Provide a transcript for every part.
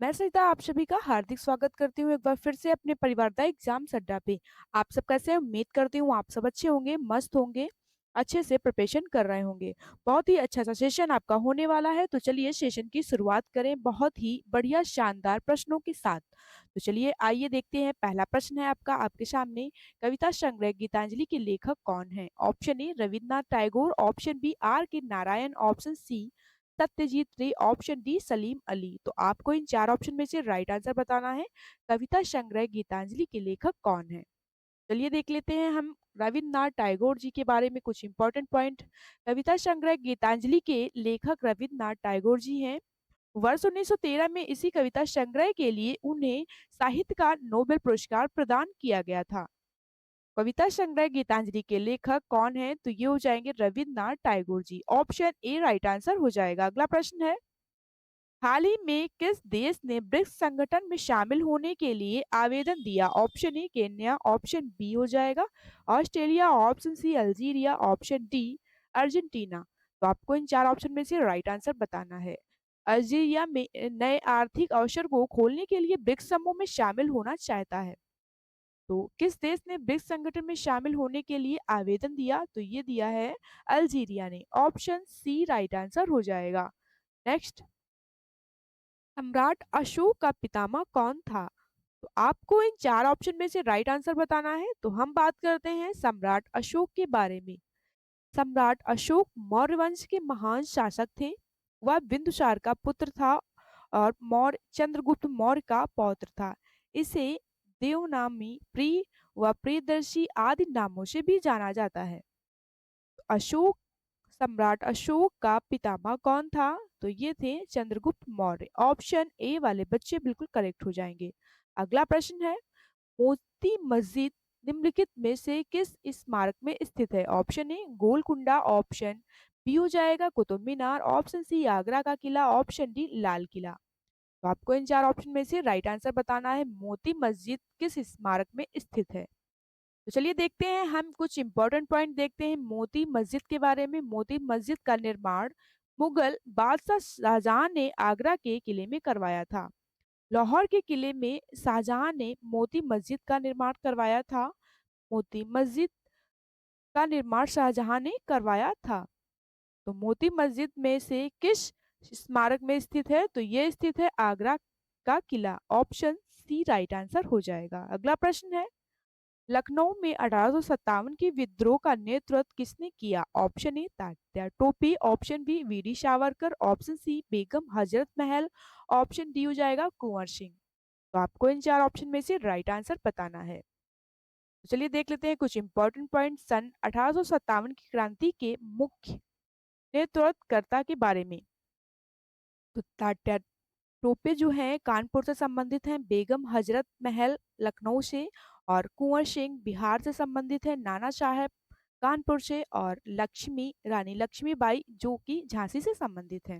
मैं सरिता आप सभी का हार्दिक स्वागत करती हूँ एक बार फिर से अपने परिवारदा एग्जाम्स अड्डा पे। आप सब कैसे हैं? उम्मीद करती हूँ आप सब अच्छे होंगे, मस्त होंगे, अच्छे से प्रिपरेशन कर रहे होंगे। बहुत ही अच्छा सा सेशन आपका होने वाला है, तो चलिए सेशन की शुरुआत करें बहुत ही बढ़िया शानदार प्रश्नों के साथ। तो चलिए आइए देखते हैं, पहला प्रश्न है आपका आपके सामने। कविता संग्रह गीतांजलि के लेखक कौन है? Option A Rabindranath Tagore, option B R K Narayan, option C Satyajit रे, ऑप्शन डी सलीम अली। तो आपको इन चार ऑप्शन में से राइट आंसर बताना है। कविता संग्रह गीतांजलि के लेखक कौन है? चलिए देख लेते हैं हम रविन्द्रनाथ टैगोर जी के बारे में कुछ इंपॉर्टेंट पॉइंट। कविता संग्रह गीतांजलि के लेखक रविन्द्रनाथ टैगोर जी हैं। वर्ष 1913 में इसी कविता संग्रह के लिए उन्हें साहित्य का नोबेल पुरस्कार प्रदान किया गया था। कविता संग्रह गीतांजलि के लेखक कौन है? तो ये हो जाएंगे Rabindranath Tagore ji. Option A right answer हो जाएगा। अगला प्रश्न है, हाल ही में किस देश ने ब्रिक्स संगठन में शामिल होने के लिए आवेदन दिया? Option A Kenya, option B हो जाएगा Australia, option C Algeria, option D Argentina. तो आपको इन चार ऑप्शन में से राइट आंसर बताना है। अल्जीरिया में नए आर्थिक अवसर को खोलने के लिए ब्रिक्स समूह में शामिल होना चाहता है। तो किस देश ने ब्रिक्स संगठन में शामिल होने के लिए आवेदन दिया? तो ये दिया है अल्जीरिया ने। ऑप्शन सी राइट आंसर हो जाएगा। नेक्स्ट, सम्राट अशोक का पितामह कौन था? तो आपको इन चार ऑप्शन में से राइट आंसर बताना है। तो हम बात करते हैं सम्राट अशोक के बारे में। सम्राट अशोक मौर्य वंश के महान शासक थे। वह बिंदुसार का पुत्र था और मौर्य चंद्रगुप्त मौर्य का पौत्र था। इसे देवनामी, प्रिय व प्रियदर्शी आदि नामों से भी जाना जाता है। अशोक सम्राट अशोक का पितामह कौन था? तो ये थे चंद्रगुप्त मौर्य। ऑप्शन ए वाले बच्चे बिल्कुल करेक्ट हो जाएंगे। अगला प्रश्न है, मोती मस्जिद निम्नलिखित में से किस स्मारक में स्थित है? Option A Golconda, option B हो जाएगा कुतुब मीनार, ऑप्शन सी आगरा का किला, ऑप्शन डी लाल किला। तो आपको इन चार ऑप्शन में से राइट आंसर बताना है। मोती मस्जिद किस स्मारक में स्थित है? तो चलिए देखते हैं, हम कुछ इंपॉर्टेंट पॉइंट देखते हैं मोती मस्जिद के बारे में। मोती मस्जिद का निर्माण मुगल बादशाह शाहजहां ने आगरा के किले में करवाया था। लाहौर के किले में शाहजहां ने मोती मस्जिद का निर्माण करवाया था। मोती मस्जिद का निर्माण शाहजहां ने करवाया था। तो मोती मस्जिद में से किस स्मारक में स्थित है? तो ये स्थित है आगरा का किला। ऑप्शन सी राइट आंसर हो जाएगा। अगला प्रश्न है, लखनऊ में 1857 के विद्रोह का नेतृत्व किसने किया? Option A Tatya Tope, option B VD Savarkar, option C Begum Hazrat Mahal, option D हो जाएगा कुंवर सिंह। तो आपको इन चार ऑप्शन में से राइट आंसर बताना है। तो चलिए देख लेते हैं कुछ इंपॉर्टेंट पॉइंट सन 1857 की क्रांति के मुख्य नेतृत्वकर्ता के बारे में। तो तात्या टोपे जो है कानपुर से संबंधित हैं, बेगम हजरत महल लखनऊ से, और कुंवर सिंह बिहार से संबंधित है, नाना साहब कानपुर से, और लक्ष्मी रानी लक्ष्मीबाई जो कि झांसी से संबंधित है।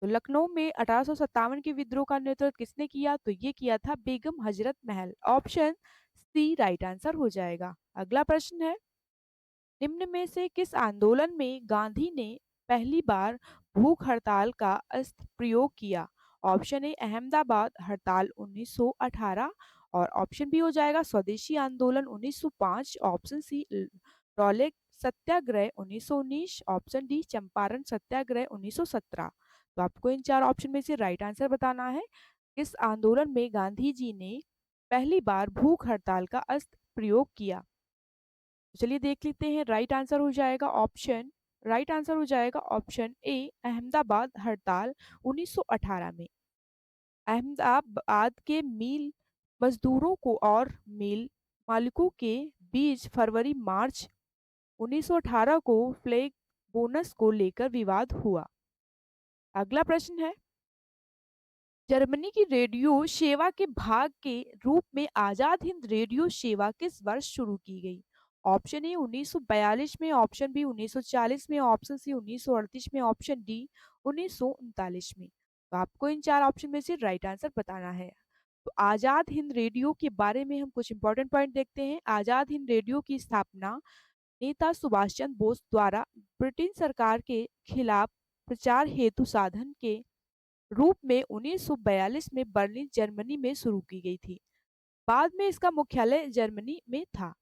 तो लखनऊ में 1857 के विद्रोह का नेतृत्व किसने किया? तो ये किया था बेगम Hazrat Mahal. Option C right answer हो जाएगा। अगला प्रश्न है, निम्न में से किस आंदोलन में गांधी ने पहली बार भूख हड़ताल का अस्त्र प्रयोग किया? ऑप्शन ए अहमदाबाद हड़ताल 1918, और ऑप्शन बी हो जाएगा स्वदेशी आंदोलन 1905, ऑप्शन सी रॉलेट सत्याग्रह 1919, ऑप्शन डी चंपारण सत्याग्रह 1917। तो आपको इन चार ऑप्शन में से राइट आंसर बताना है। किस आंदोलन में गांधी जी ने पहली बार भूख हड़ताल का अस्त्र प्रयोग किया? तो चलिए देख लेते हैं, राइट आंसर हो जाएगा ऑप्शन ए अहमदाबाद हड़ताल 1918 में। अहमदाबाद के मिल मजदूरों को और मिल मालिकों के बीच फरवरी मार्च 1918 को फ्लैग बोनस को लेकर विवाद हुआ। अगला प्रश्न है, जर्मनी की रेडियो सेवा के भाग के रूप में आजाद हिंद रेडियो सेवा किस वर्ष शुरू की गई? ऑप्शन ए 1942 में, ऑप्शन बी 1940 में, ऑप्शन सी 1938 में, ऑप्शन डी 1939 में। तो आपको इन चार ऑप्शन में से राइट आंसर बताना है। तो आजाद हिंद रेडियो के बारे में हम कुछ इंपॉर्टेंट पॉइंट देखते हैं। आजाद हिंद रेडियो की स्थापना नेता सुभाष चंद्र बोस द्वारा ब्रिटेन सरकार के खिलाफ प्रचार हेतु साधन के रूप में 1942 में बर्लिन जर्मनी में शुरू की गई थी। बाद में इसका मुख्यालय जर्मनी में था।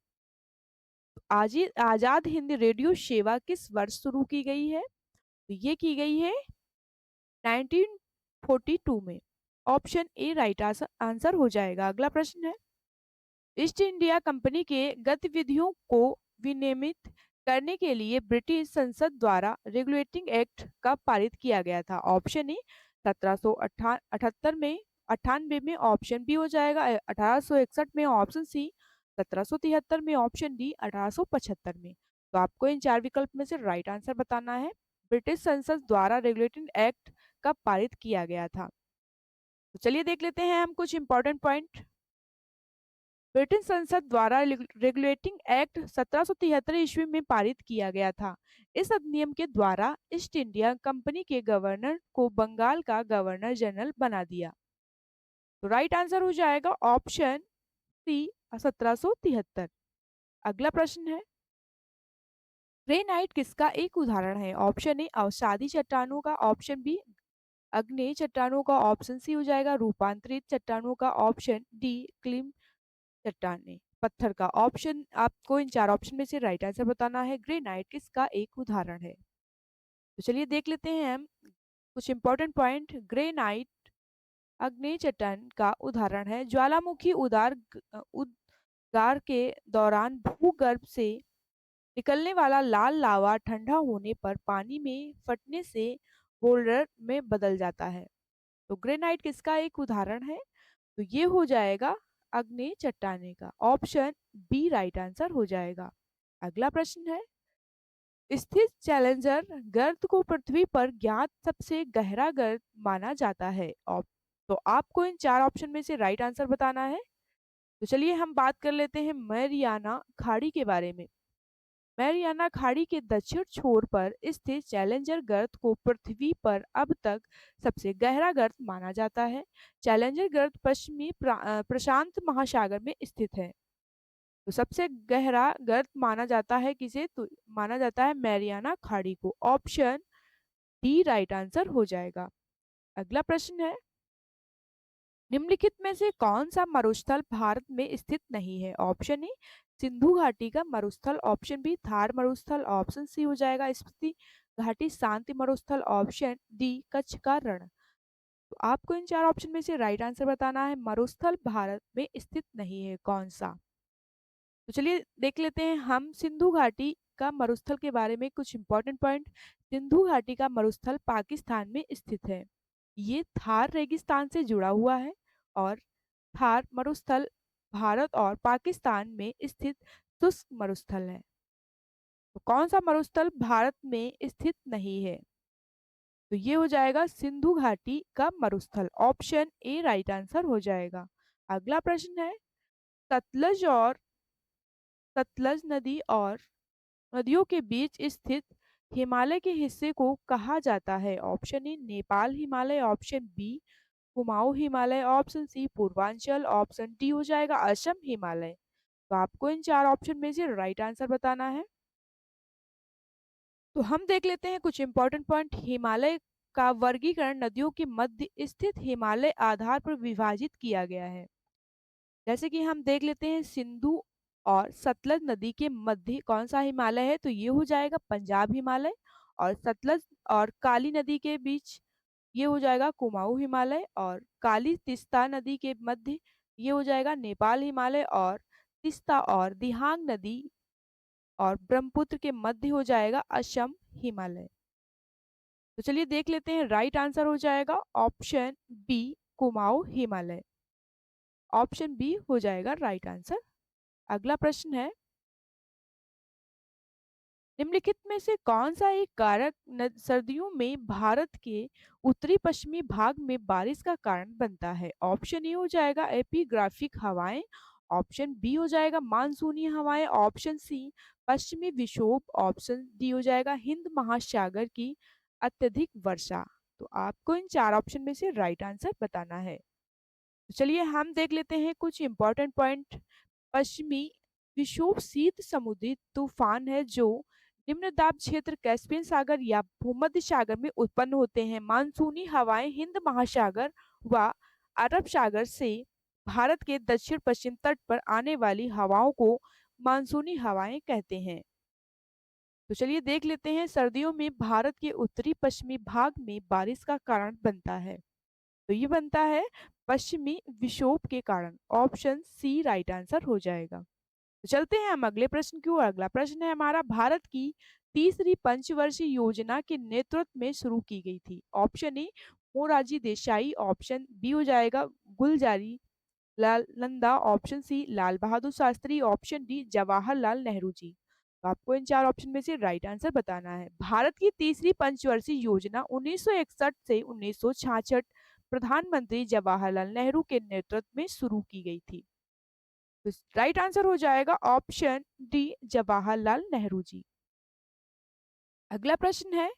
आजाद हिंद रेडियो सेवा किस वर्ष शुरू की गई है? तो ये की गई है 1942 में। ऑप्शन ए राइट आंसर हो जाएगा। अगला प्रश्न है, ईस्ट इंडिया कंपनी के गतिविधियों को विनियमित करने के लिए ब्रिटिश संसद द्वारा रेगुलेटिंग एक्ट कब पारित किया गया था? ऑप्शन ए 1778 में, 98 में, ऑप्शन बी हो जाएगा 1861 में, ऑप्शन सी 1773 में, ऑप्शन डी 1875 में। तो आपको इन चार विकल्प में से राइट आंसर बताना है। ब्रिटिश संसद द्वारा रेगुलेटिंग एक्ट कब पारित किया गया था? तो चलिए देख लेते हैं हम कुछ इंपॉर्टेंट पॉइंट। ब्रिटिश संसद द्वारा रेगुलेटिंग एक्ट 1773 ईस्वी में पारित किया गया था। इस अधिनियम के द्वारा ईस्ट इंडिया कंपनी के गवर्नर को बंगाल का गवर्नर जनरल बना दिया। तो राइट आंसर हो जाएगा ऑप्शन सी 1773। अगला प्रश्न है, ग्रेनाइट किसका एक उदाहरण है? ऑप्शन ए अवसादी चट्टानों का, ऑप्शन बी अग्नेय चट्टानों का, ऑप्शन सी हो जाएगा रूपांतरित चट्टानों का, ऑप्शन डी क्लिम चट्टाने पत्थर का। ऑप्शन आपको इन चार ऑप्शन में से राइट आंसर बताना है। ग्रेनाइट किसका एक उदाहरण है? तो चलिए देख लेते हैं हम कुछ इंपॉर्टेंट पॉइंट। ग्रेनाइट अग्नेय चट्टान का उदाहरण है। ज्वालामुखी उद्गार के दौरान भूगर्भ से निकलने वाला लाल लावा ठंडा होने पर पानी में फटने से बोल्डर में बदल जाता है। तो ग्रेनाइट किसका एक उदाहरण है? तो ये हो जाएगा अग्नेय चट्टाने का। ऑप्शन बी राइट आंसर हो जाएगा। अगला प्रश्न है, स्थित चैलेंजर गर्त को पृथ्वी पर ज्ञात सबसे गहरा गर्त माना जाता है। तो आपको इन चार ऑप्शन में से राइट आंसर बताना है। तो चलिए हम बात कर लेते हैं मैरियाना खाड़ी के बारे में। मैरियाना खाड़ी के दक्षिण छोर पर स्थित चैलेंजर गर्त को पृथ्वी पर अब तक सबसे गहरा गर्त माना जाता है। चैलेंजर गर्त पश्चिमी प्रशांत महासागर में स्थित है। तो सबसे गहरा गर्त माना जाता है किसे? तो माना जाता है मैरियाना खाड़ी को। ऑप्शन डी राइट आंसर हो जाएगा। अगला प्रश्न है, निम्नलिखित में से कौन सा मरुस्थल भारत में स्थित नहीं है? ऑप्शन ए सिंधु घाटी का मरुस्थल, ऑप्शन बी थार मरुस्थल, ऑप्शन सी हो जाएगा स्पीति घाटी शांति मरुस्थल, ऑप्शन डी कच्छ का रण। तो आपको इन चार ऑप्शन में से राइट आंसर बताना है। मरुस्थल भारत में स्थित नहीं है कौन सा? तो चलिए देख लेते हैं हम सिंधु घाटी का मरुस्थल के बारे में कुछ इंपॉर्टेंट पॉइंट। सिंधु घाटी का मरुस्थल पाकिस्तान में स्थित है। ये थार रेगिस्तान से जुड़ा हुआ है और थार मरुस्थल भारत और पाकिस्तान में स्थित शुष्क मरुस्थल है। तो कौन सा मरुस्थल भारत में स्थित नहीं है? तो ये हो जाएगा सिंधु घाटी का मरुस्थल। ऑप्शन ए राइट आंसर हो जाएगा। अगला प्रश्न है, सतलज और सतलज नदी और नदियों के बीच स्थित हिमालय के हिस्से को कहा जाता है? Option A Nepal Himalaya, option B Kumaon Himalaya, option C Purvanchal, option D हो जाएगा असम हिमालय। तो आपको इन चार ऑप्शन में से राइट आंसर बताना है। तो हम देख लेते हैं कुछ इंपॉर्टेंट पॉइंट। हिमालय का वर्गीकरण नदियों के मध्य स्थित हिमालय आधार पर विभाजित किया गया है। जैसे कि हम देख लेते हैं सिंधु और सतलज नदी के मध्य कौन सा हिमालय है? तो ये हो जाएगा पंजाब हिमालय। और सतलज और काली नदी के बीच ये हो जाएगा कुमाऊं हिमालय। और काली तिस्ता नदी के मध्य ये हो जाएगा नेपाल हिमालय। और तिस्ता और दिहांग नदी और ब्रह्मपुत्र के मध्य हो जाएगा असम हिमालय। तो चलिए देख लेते हैं राइट आंसर हो जाएगा option B Kumaon Himalaya. Option B हो जाएगा राइट आंसर। अगला प्रश्न है, निम्नलिखित में से कौन सा एक कारक सर्दियों में भारत के उत्तरी पश्चिमी भाग में बारिश का कारण बनता है? ऑप्शन ए हो जाएगा एपिग्राफिक हवाएं, ऑप्शन बी हो जाएगा मानसूनी हवाएं, ऑप्शन सी पश्चिमी विक्षोभ, ऑप्शन डी हो जाएगा हिंद महासागर की अत्यधिक वर्षा। तो आपको इन चार ऑप्शन में से राइट आंसर बताना है। तो चलिए हम देख लेते हैं कुछ इंपॉर्टेंट पॉइंट। पश्चिमी विक्षोभ शीत समुद्री तूफान है जो निम्न दाब क्षेत्र कैस्पियन सागर या भूमध्य सागर में उत्पन्न होते हैं। मानसूनी हवाएं हिंद महासागर व अरब सागर से भारत के दक्षिण पश्चिम तट पर आने वाली हवाओं को मानसूनी हवाएं कहते हैं। तो चलिए देख लेते हैं, सर्दियों में भारत के उत्तरी पश्चिमी भाग में बारिश का कारण बनता है। तो ये बनता है पश्चिमी विक्षोभ के कारण। ऑप्शन सी राइट आंसर हो जाएगा। तो चलते हैं हम अगले प्रश्न की ओर। अगला प्रश्न है हमारा, भारत की तीसरी पंचवर्षीय योजना के नेतृत्व में शुरू की गई थी। Option A Morarji Desai, option B हो जाएगा Gulzari Lal Nanda, option C Lal Bahadur Shastri, option D Jawaharlal Nehru ji. तो आपको इन चार ऑप्शन में से राइट आंसर बताना है। भारत की तीसरी पंचवर्षीय योजना 1961 से 1966 प्रधानमंत्री जवाहरलाल नेहरू के नेतृत्व में शुरू की गई थी। तो राइट आंसर हो जाएगा ऑप्शन डी जवाहरलाल नेहरू जी। अगला प्रश्न है,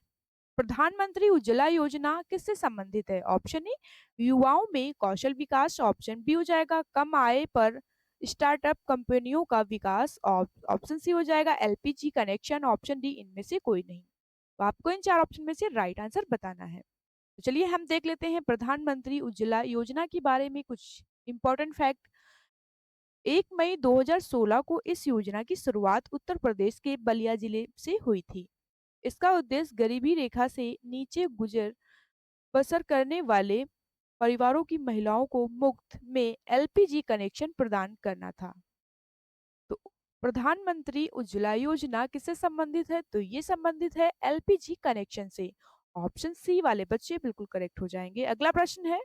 प्रधानमंत्री उज्ज्वला योजना किससे संबंधित है। ऑप्शन ए युवाओं में कौशल विकास, ऑप्शन बी हो जाएगा कम आय पर स्टार्टअप कंपनियों का विकास, ऑप्शन सी हो जाएगा एलपीजी कनेक्शन, ऑप्शन डी इनमें से कोई नहीं। तो आपको इन चार ऑप्शन में से राइट आंसर बताना है। तो चलिए हम देख लेते हैं प्रधानमंत्री उज्ज्वला योजना के बारे में कुछ इंपॉर्टेंट फैक्ट। 1 मई 2016 को इस योजना की शुरुआत उत्तर प्रदेश के बलिया जिले से हुई थी। इसका उद्देश्य गरीबी रेखा से नीचे गुजर बसर करने वाले परिवारों की महिलाओं को मुफ्त में एलपीजी कनेक्शन प्रदान करना था। तो प्रधानमंत्री उज्ज्वला योजना किससे संबंधित है, तो ये संबंधित है एलपीजी कनेक्शन से। ऑप्शन सी वाले बच्चे बिल्कुल करेक्ट हो जाएंगे। अगला प्रश्न है,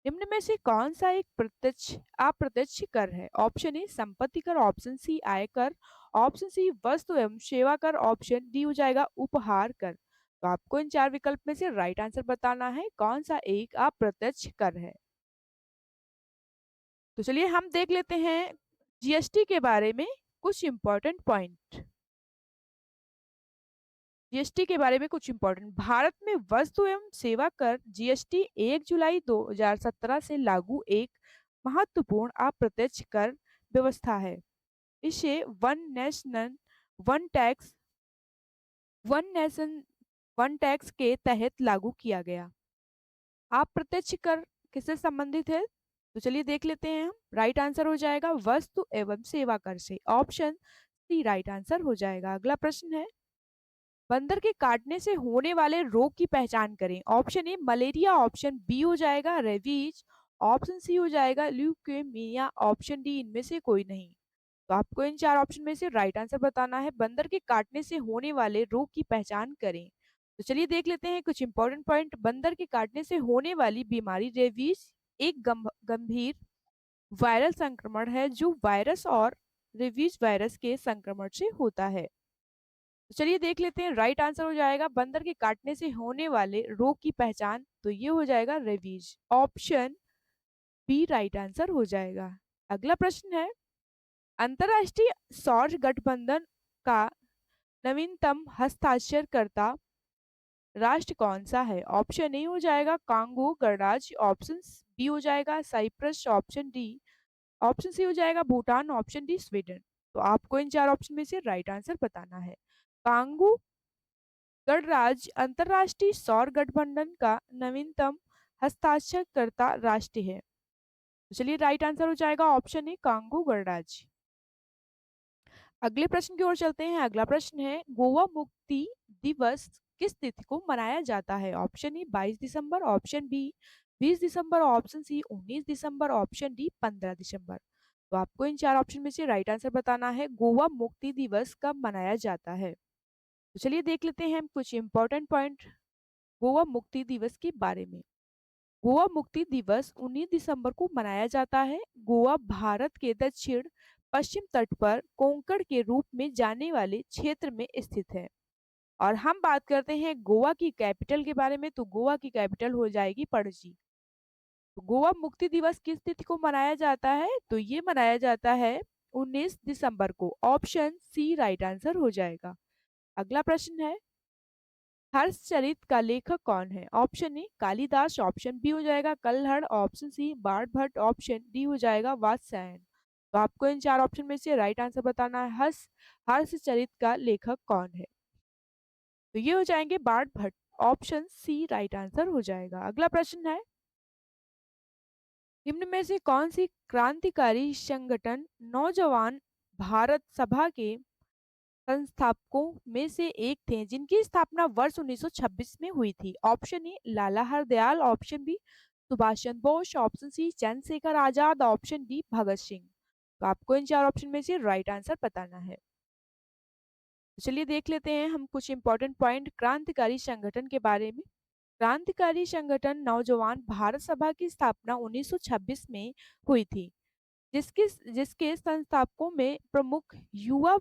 निम्न में से कौन सा एक प्रत्यक्ष अप्रत्यक्ष कर है। ऑप्शन ए संपत्ति कर, ऑप्शन सी आयकर, ऑप्शन सी वस्तु एवं सेवा कर, ऑप्शन डी हो जाएगा उपहार कर। तो आपको इन चार विकल्प में से राइट आंसर बताना है कौन सा एक अप्रत्यक्ष कर है। तो चलिए हम देख लेते हैं जीएसटी के बारे में कुछ इंपॉर्टेंट पॉइंट। जीएसटी के बारे में कुछ इंपॉर्टेंट, भारत में वस्तु एवं सेवा कर जीएसटी 1 जुलाई 2017 से लागू एक महत्वपूर्ण अप्रत्यक्ष कर व्यवस्था है। इसे वन नेशन वन टैक्स के तहत लागू किया गया। अप्रत्यक्ष कर किससे संबंधित है, तो चलिए देख लेते हैं हम। राइट आंसर हो जाएगा वस्तु एवं सेवा कर से। ऑप्शन सी राइट आंसर हो जाएगा। अगला प्रश्न है, बंदर के काटने से होने वाले रोग की पहचान करें। Option A malaria, option B हो जाएगा रेबीज, ऑप्शन सी हो जाएगा ल्यूकेमिया, ऑप्शन डी इनमें से कोई नहीं। तो आपको इन चार ऑप्शन में से राइट आंसर बताना है। बंदर के काटने से होने वाले रोग की पहचान करें। तो चलिए देख लेते हैं कुछ इंपॉर्टेंट पॉइंट। बंदर के काटने से होने वाली बीमारी रेबीज एक गंभीर वायरल संक्रमण है जो वायरस और रेबीज वायरस के संक्रमण से होता है। तो चलिए देख लेते हैं, राइट आंसर हो जाएगा बंदर के काटने से होने वाले रोग की पहचान, तो ये हो जाएगा rabies. Option B right answer हो जाएगा। अगला प्रश्न है, अंतरराष्ट्रीय सौर गठबंधन का नवीनतम हस्ताक्षरकर्ता राष्ट्र कौन सा है। ऑप्शन ए हो जाएगा कांगो गणराज्य, ऑप्शन बी हो जाएगा Cyprus, option D option C हो जाएगा भूटान, ऑप्शन डी स्वीडन। तो आपको इन चार ऑप्शन में से राइट आंसर बताना है। कांगो गणराज्य अंतरराष्ट्रीय सौर गठबंधन का नवीनतम हस्ताक्षरकर्ता राष्ट्र है। तो चलिए राइट आंसर हो जाएगा ऑप्शन ए कांगो गणराज्य। अगले प्रश्न की ओर चलते हैं। अगला प्रश्न है, गोवा मुक्ति दिवस किस तिथि को मनाया जाता है। ऑप्शन ए 22 दिसंबर, ऑप्शन बी 20 दिसंबर, ऑप्शन सी 19 दिसंबर, ऑप्शन डी 15 दिसंबर। तो आपको इन चार ऑप्शन में से राइट आंसर बताना है गोवा मुक्ति दिवस कब मनाया जाता है। तो चलिए देख लेते हैं हम कुछ इंपॉर्टेंट पॉइंट गोवा मुक्ति दिवस के बारे में। गोवा मुक्ति दिवस 19 दिसंबर को मनाया जाता है। गोवा भारत के दक्षिण पश्चिम तट पर कोंकण के रूप में जाने वाले क्षेत्र में स्थित है। और हम बात करते हैं गोवा की कैपिटल के बारे में, तो गोवा की कैपिटल हो जाएगी पणजी। तो गोवा मुक्ति दिवस किस तिथि को मनाया जाता है, तो ये मनाया जाता है 19 दिसंबर को। ऑप्शन सी राइट आंसर हो जाएगा। अगला प्रश्न है, हर्षचरित का लेखक कौन है। Option A Kalidas, option B हो जाएगा Kalhana, option C Banabhatta, option D हो जाएगा वात्स्यायन। तो आपको इन 4 ऑप्शन में से राइट आंसर बताना है। हर्षचरित का लेखक कौन है? तो ये हो जाएंगे Bana Bhatta. Option C right answer हो जाएगा। अगला प्रश्न है, निम्न में से कौन सी क्रांतिकारी संगठन नौजवान भारत सभा के संस्थापकों में से एक थे जिनकी स्थापना वर्ष 1926 में हुई थी? Option A Lala Hardayal, option B Subhash Chandra Bose, option C Chandrashekhar Azad, option D Bhagat Singh. तो आपको इन 4 ऑप्शन में से राइट आंसर बताना है। तो चलिए देख लेते हैं हम कुछ इंपॉर्टेंट पॉइंट क्रांतिकारी संगठन के बारे में। क्रांतिकारी संगठन नौजवान भारत सभा की स्थापना 1926 में हुई थी, जिसके जिसके संस्थापकों में प्रमुख युवा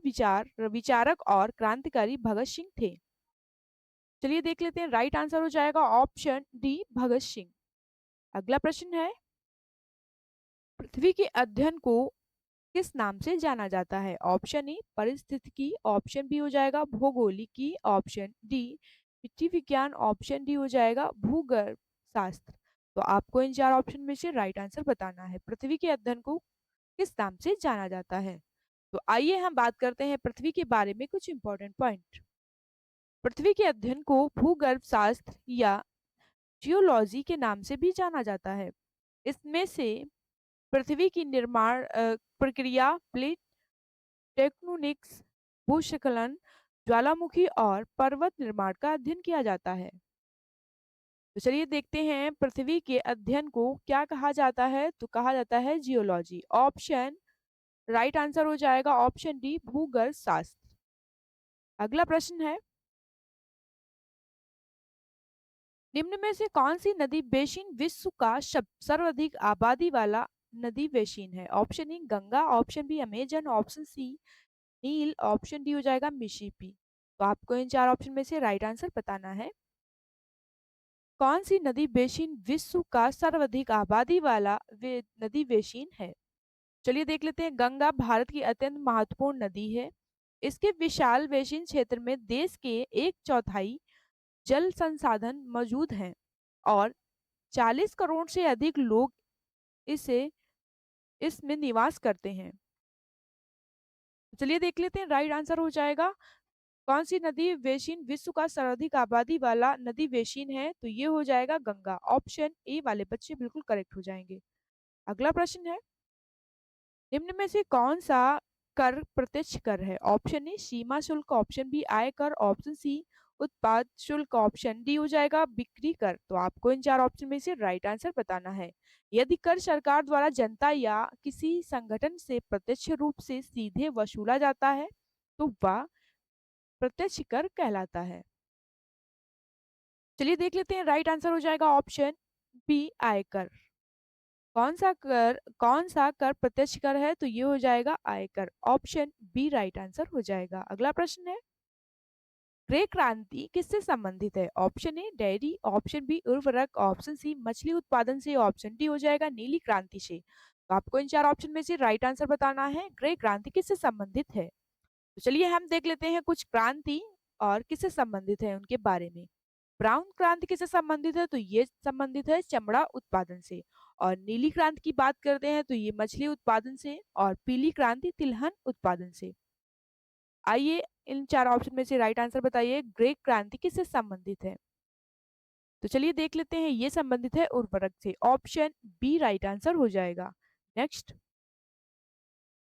विचारक और क्रांतिकारी भगत सिंह थे। चलिए देख लेते हैं, राइट आंसर हो जाएगा ऑप्शन डी भगत सिंह। अगला प्रश्न है, पृथ्वी के अध्ययन को किस नाम से जाना जाता है? ऑप्शन ए परिस्थितिकी, ऑप्शन बी हो जाएगा भौगोलिकी, ऑप्शन डी मिट्टी विज्ञान, ऑप्शन डी हो जाएगा भूगर्भ शास्त्र। तो आपको इन 4 ऑप्शन में से राइट आंसर बताना है। पृथ्वी के अध्ययन को किस नाम से जाना जाता है? तो आइए हम बात करते हैं पृथ्वी के बारे में कुछ इंपॉर्टेंट पॉइंट। पृथ्वी के अध्ययन को भूगर्भ शास्त्र या जियोलॉजी के नाम से भी जाना जाता है। इसमें से पृथ्वी की निर्माण प्रक्रिया, प्लेट टेक्टोनिक्स, भूस्खलन, ज्वालामुखी और पर्वत निर्माण का अध्ययन किया जाता है। तो चलिए देखते हैं पृथ्वी के अध्ययन को क्या कहा जाता है। तो कहा जाता है जियोलॉजी। ऑप्शन राइट आंसर हो जाएगा ऑप्शन डी भूगर्भ शास्त्र। अगला प्रश्न है, निम्न में से कौन सी नदी बेसिन विश्व का सर्वाधिक आबादी वाला नदी बेसिन है? Option A Ganga, option B Amazon, option C नील, ऑप्शन डी हो जाएगा मिसिसिपी। तो आपको इन 4 ऑप्शन में से राइट आंसर बताना है। कौन सी नदी बेसिन विश्व का सर्वाधिक आबादी वाला नदी बेसिन है? चलिए देख लेते हैं, गंगा भारत की अत्यंत महत्वपूर्ण नदी है। इसके विशाल बेसिन क्षेत्र में देश के 1/4 जल संसाधन मौजूद हैं और 40 करोड़ से अधिक लोग इसे इसमें निवास करते हैं। चलिए देख लेते हैं, राइट आंसर हो जाएगा कौन सी नदी बेसिन विश्व का सर्वाधिक आबादी वाला नदी बेसिन है? तो ये हो जाएगा गंगा। ऑप्शन ए वाले बच्चे बिल्कुल करेक्ट हो जाएंगे। अगला प्रश्न है, निम्न में से कौन सा कर प्रत्यक्ष कर है? ऑप्शन ए सीमा शुल्क, ऑप्शन बी आय कर, ऑप्शन सी उत्पाद शुल्क, ऑप्शन डी हो जाएगा बिक्री कर। तो आपको इन 4 ऑप्शन में से राइट आंसर बताना है। यदि कर सरकार द्वारा जनता या किसी संगठन से प्रत्यक्ष रूप से सीधे वसूला जाता है तो वह प्रत्यक्ष कर कहलाता है। चलिए देख लेते हैं, राइट आंसर हो जाएगा ऑप्शन बी आयकर। कौन सा कर प्रत्यक्ष कर है? तो ये हो जाएगा आयकर। ऑप्शन बी राइट आंसर हो जाएगा। अगला प्रश्न है, ग्रे क्रांति किससे संबंधित है? Option A dairy, option B उर्वरक, ऑप्शन सी मछली उत्पादन से, ऑप्शन डी हो जाएगा नीली क्रांति से। तो आपको इन 4 ऑप्शन में से राइट आंसर बताना है। ग्रे क्रांति किससे संबंधित है? तो चलिए हम देख लेते हैं कुछ क्रांति और किससे संबंधित है उनके बारे में। ब्राउन क्रांति किससे संबंधित है? तो ये संबंधित है चमड़ा उत्पादन से। और नीली क्रांति की बात करते हैं तो ये मछली उत्पादन से। और पीली क्रांति तिलहन उत्पादन से। आइए इन 4 ऑप्शन में से राइट आंसर बताइए, ग्रे क्रांति किससे संबंधित है? तो चलिए देख लेते हैं, ये संबंधित है उर्वरक से। ऑप्शन बी राइट आंसर हो जाएगा। नेक्स्ट,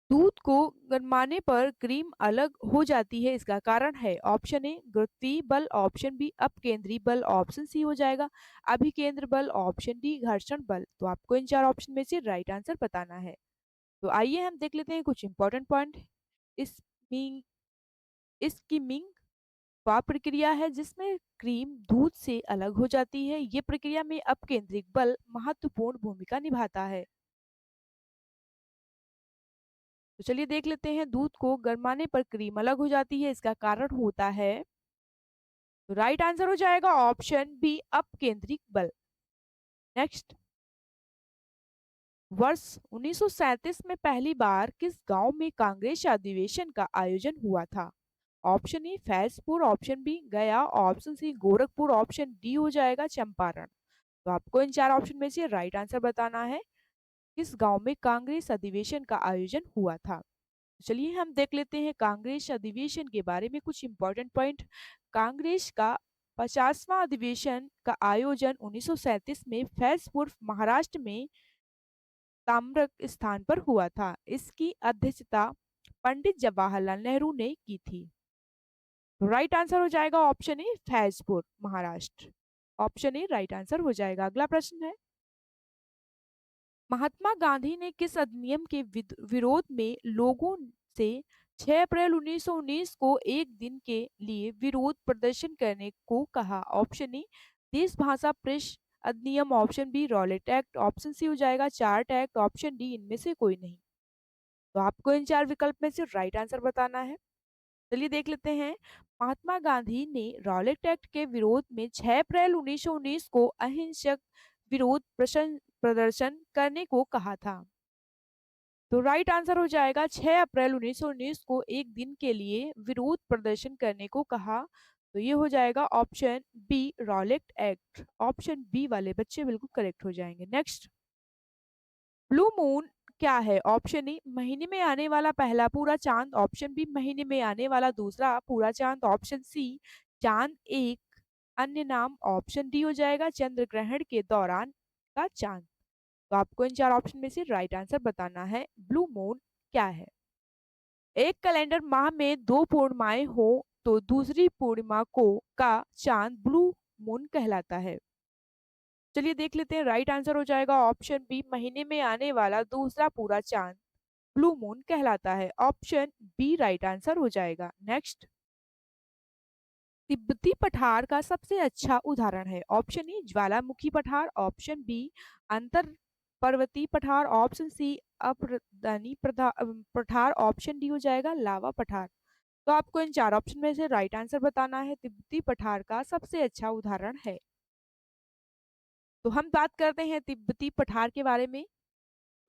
दूध को गरमाने पर क्रीम अलग हो जाती है, इसका कारण है? ऑप्शन ए गुरुत्वीय बल, ऑप्शन बी अपकेंद्री बल, ऑप्शन सी हो जाएगा अभिकेंद्र बल, ऑप्शन डी घर्षण बल। तो आपको इन 4 ऑप्शन में से राइट आंसर बताना है। तो आइए हम देख लेते हैं कुछ इंपॉर्टेंट पॉइंट। स्कीमिंग स्कीमिंग वह प्रक्रिया है जिसमें क्रीम दूध से अलग हो जाती है। ये प्रक्रिया में अपकेंद्रिक बल महत्वपूर्ण भूमिका निभाता है। तो चलिए देख लेते हैं, दूध को गरमाने पर क्रीम अलग हो जाती है, इसका कारण होता है? तो राइट आंसर हो जाएगा ऑप्शन बी अपकेंद्रिक बल। नेक्स्ट, वर्ष 1937 में पहली बार किस गांव में कांग्रेस अधिवेशन का आयोजन हुआ था? Option A Faizpur, option B Gaya, option C Gorakhpur, option D हो जाएगा चंपारण। तो आपको इन 4 ऑप्शन में से राइट आंसर बताना है। किस गांव में कांग्रेस अधिवेशन का आयोजन हुआ था? चलिए हम देख लेते हैं कांग्रेस अधिवेशन के बारे में कुछ इंपॉर्टेंट पॉइंट। कांग्रेस का 50वां अधिवेशन का आयोजन 1937 में फैजपुर महाराष्ट्र में ताम्रक स्थान पर हुआ था। इसकी अध्यक्षता पंडित जवाहरलाल नेहरू ने की थी। राइट आंसर हो जाएगा option A Faizpur Maharashtra. Option A right answer हो जाएगा। अगला प्रश्न है, महात्मा गांधी ने किस अधिनियम के विरोध में लोगों से 6 अप्रैल 1919 को एक दिन के लिए विरोध प्रदर्शन करने को कहा? ऑप्शन ए देश भाषा प्रेस अधिनियम, option B Rowlatt Act, option C हो जाएगा चार्ट एक्ट, ऑप्शन डी इनमें से कोई नहीं। तो आपको इन चार विकल्प में से राइट आंसर बताना है। चलिए देख लेते हैं। महात्मा गांधी ने रॉलेट एक्ट के विरोध में 6 अप्रैल 1919 को अहिंसक विरोध प्रदर्शन करने को कहा था। तो राइट आंसर हो जाएगा 6 अप्रैल 1919 को एक दिन के लिए विरोध प्रदर्शन करने को कहा। तो ये हो जाएगा option B Rowlatt Act. Option B वाले बच्चे बिल्कुल करेक्ट हो जाएंगे। नेक्स्ट, ब्लू मून क्या है? ऑप्शन ए महीने में आने वाला पहला पूरा चांद, ऑप्शन बी महीने में आने वाला दूसरा पूरा चांद, ऑप्शन सी चांद एक अन्य नाम, ऑप्शन डी हो जाएगा चंद्र ग्रहण के दौरान का चांद। तो आपको इन चार ऑप्शन में से राइट आंसर बताना है। ब्लू मून क्या है? एक कैलेंडर माह में दो पूर्णिमाएं हो तो दूसरी पूर्णिमा को का चांद ब्लू मून कहलाता है। चलिए देख लेते हैं। राइट आंसर हो जाएगा ऑप्शन बी महीने में आने वाला दूसरा पूरा चांद ब्लू मून कहलाता है। ऑप्शन बी राइट आंसर हो जाएगा। नेक्स्ट, तिब्बती पठार का सबसे अच्छा उदाहरण है? ऑप्शन ए ज्वालामुखी पठार, ऑप्शन बी अंतर पर्वतीय पठार, ऑप्शन सी अप्रदानी पठार, ऑप्शन डी हो जाएगा लावा पठार। तो आपको इन चार ऑप्शन में से राइट आंसर बताना है। तिब्बती पठार का सबसे अच्छा उदाहरण है। तो हम बात करते हैं तिब्बती पठार के बारे में।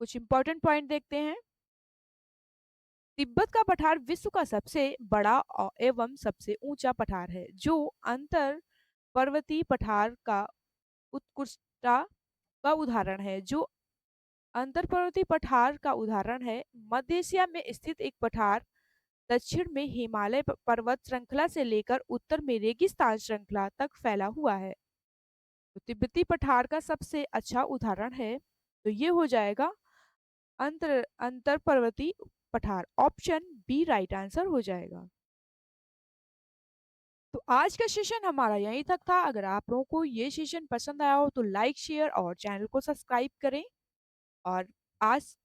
कुछ इंपॉर्टेंट पॉइंट देखते हैं। तिब्बत का पठार विश्व का सबसे बड़ा एवं सबसे ऊंचा पठार है, जो अंतर पर्वतीय पठार का उत्कृष्टता का उदाहरण है। जो अंतर पर्वतीय पठार का उदाहरण है, मध्य एशिया में स्थित एक पठार दक्षिण में हिमालय पर्वत श्रृंखला से लेकर उत्तर में रेगिस्तान श्रृंखला तक फैला हुआ है। तो तिब्बती पठार का सबसे अच्छा उदाहरण है। तो ये हो जाएगा अंतर पर्वतीय पठार। ऑप्शन बी राइट आंसर हो जाएगा। तो आज का सेशन हमारा यहीं तक था। अगर आप लोगों को ये सेशन पसंद आया हो तो लाइक शेयर और चैनल को सब्सक्राइब करें। और आज